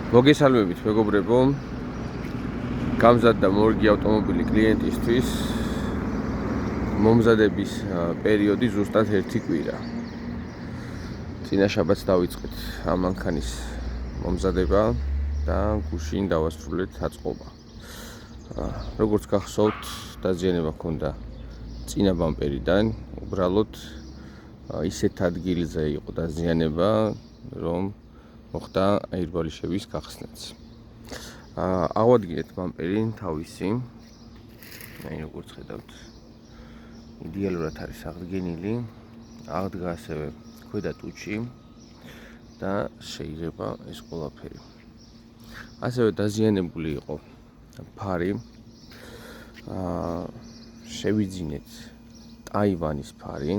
მოგესალმებით მეგობრებო, გამზადდა მორგი ავტომობილი კლიენტისთვის. მომზადების პერიოდი ზუსტად 1 კვირა. წინა შაბათს დავიწყეთ ამ მანქანის მომზადება და გუშინ დავასრულეთ აწყობა. როგორც გახსოვთ, დაზიანება ჰქონდა წინა ბამპერიდან, უბრალოდ ისეთ ადგილზე იყო დაზიანება, რომ მოხდა აირბალიშების გახსნაც. ავადგინეთ ბამპერი თავისი. როგორც ხედავთ, იდეალურად არის აღდგენილი. აღდგა ასევე ქვედა ტუჩი და შეიძლება ეს ყველაფერი. ასევე დაზიანებული იყო ფარი. შევიძინეთ ტაივანის ფარი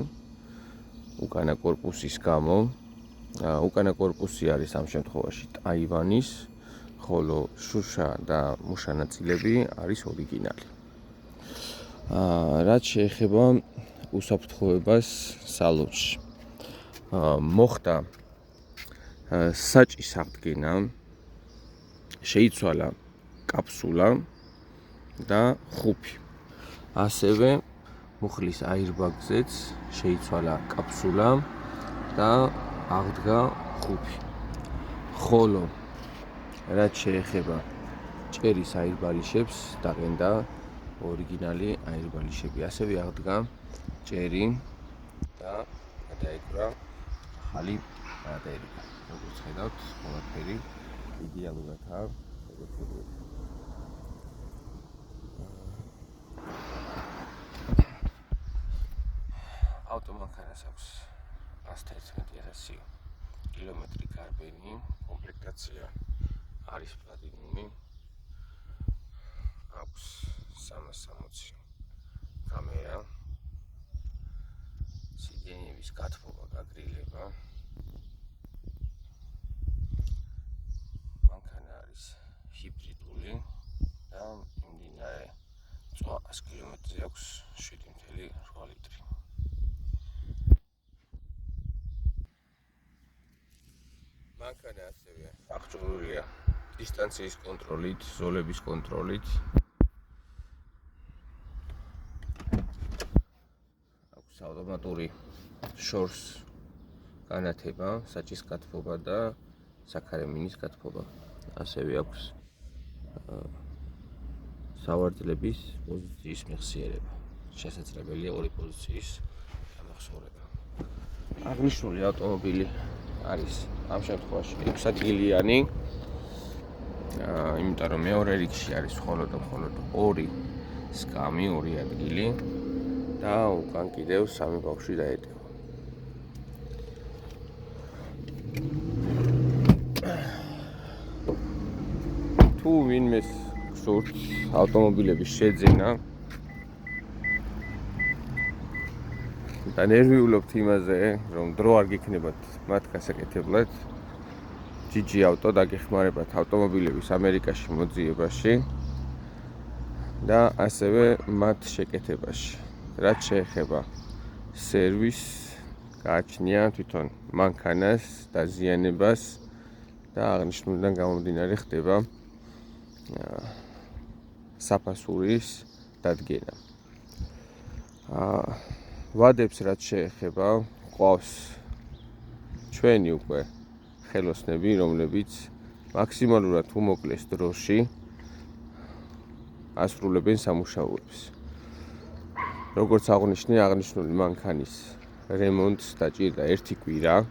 უკანა კორპუსის გამო. უკანა კორპუსი არის ამ შემთხვევაში ტაივანის, ხოლო შუშა და მუშა ნაწილები არის ორიგინალი. რაც შეეხება უსაფრთხოებას სალონში. მოხდა საჭის აღდგენა, შეიცვალა კაფსულა და ხუფი. ასევე მუხლის აირბაგზეც შეიცვალა კაფსულა და აღდგა ხუფი. ხოლო რაც შეეხება ჭერის აირბალიშებს, დაყენდა ორიგინალი აირბალიშები. ასევე აღდგა ჭერი და დაეკვრა ახალი ბატერია. როგორც ხედავთ, ყველაფერი იდეალურადაა შეგეთებული. ავტომანქანას აქვს 111,000 კილომეტრი გარბენი, კომპლექტაცია არის პლატინუმი, აქვს 360 კამერა, სიდენეების გათბობა, გაგრილება. მანქანა არის ჰიბრიდული და მიმდინარე 100 კილომეტრზე აქვს 7,8 ლიტრი. მანქანა ასევე აღჭურვილია დისტანციის კონტროლით, ზოლების კონტროლით. აქვს ავტომატური შორს განათება, საჭის გათბობა და საქარემინის გათბობა. ასევე აქვს სავარძლების პოზიციის მეხსიერება. შესაძლებელია ორი პოზიციის გამახსოვრება. აღნიშნული ავტომობილი არის ამ შემთხვევაში 6 ადგილიანი, იმიტომ რომ მეორე რიგში არის მხოლოდ ორი სკამი, 2 ადგილი და უკან კიდევ 3 ბავშვი დაეტევა. თუ ვინმეს გსურთ ავტომობილების შეძენა და ნერვიულობთ იმაზე, რომ დრო არ გექნებათ მათ გასაკეთებლად, GG Auto დაგეხმარებათ ავტომობილების ამერიკაში მოძიებაში და ასევე მათ შეკეთებაში. რაც შეეხება სერვისს, გააჩნია თვითონ მანქანას დაზიანებას და აღნიშნულიდან გამომდინარე ხდება საფასურის დადგენა. ვადებს რაც შეეხება, ყავს ჩვენი უკვე ხელოსნები, რომლებიც მაქსიმალურად უმოკლეს დროში ასრულებენ სამუშაოებს. როგორც აღნიშნული მანქანის რემონტს დაჭირდა 1 კვირა,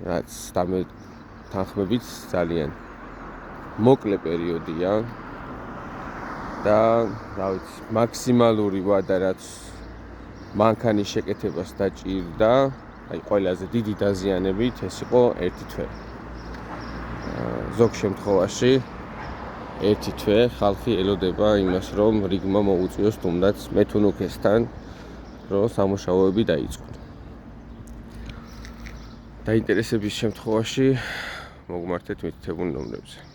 რაც თანხმებით ძალიან მოკლე პერიოდია და მაქსიმალური ვადა რაც მანქანის შეკეთებას დაჭირდა, ყველაზე დიდი დაზიანებით ეს იყო 1 თვე. ზოგ შემთხვევაში 1 თვე ხალხი ელოდება იმას, რომ რიგმა მოუწიოს თუნდაც მეთუნუქესთან, რომ სამუშაოები დაიწყონ. დაინტერესების შემთხვევაში მოგმართეთ მითითებულ ნომრებზე.